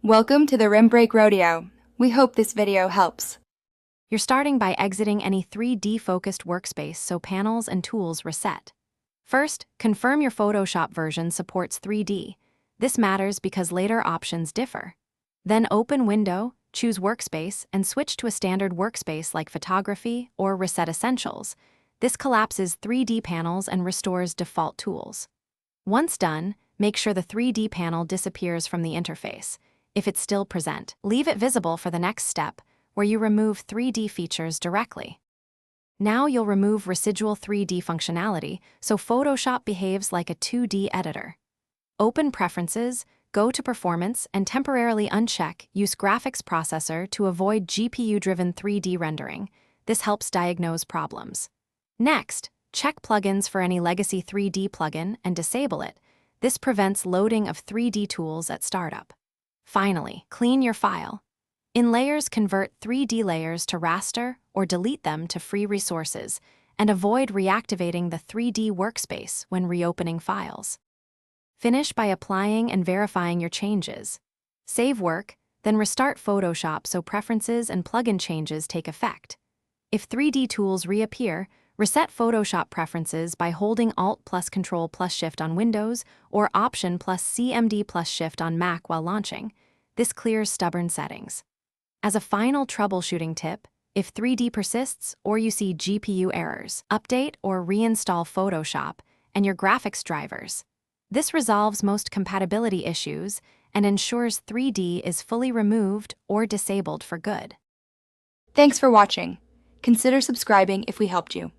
Welcome to the Rim Break Rodeo. We hope this video helps. You're starting by exiting any 3D-focused workspace so panels and tools reset. First, confirm your Photoshop version supports 3D. This matters because later options differ. Then open Window, choose Workspace, and switch to a standard workspace like Photography or Reset Essentials. This collapses 3D panels and restores default tools. Once done, make sure the 3D panel disappears from the interface. If it's still present, leave it visible for the next step, where you remove 3D features directly. Now you'll remove residual 3D functionality, so Photoshop behaves like a 2D editor. Open Preferences, go to Performance, and temporarily uncheck Use Graphics Processor to avoid GPU-driven 3D rendering. This helps diagnose problems. Next, check plugins for any legacy 3D plugin and disable it. This prevents loading of 3D tools at startup. Finally, clean your file. In Layers, convert 3D layers to raster or delete them to free resources, and avoid reactivating the 3D workspace when reopening files. Finish by applying and verifying your changes. Save work, then restart Photoshop so preferences and plugin changes take effect. If 3D tools reappear, reset Photoshop preferences by holding Alt plus Control plus Shift on Windows or Option plus CMD plus Shift on Mac while launching. This clears stubborn settings. As a final troubleshooting tip, if 3D persists or you see GPU errors, update or reinstall Photoshop and your graphics drivers. This resolves most compatibility issues and ensures 3D is fully removed or disabled for good. Thanks for watching. Consider subscribing if we helped you.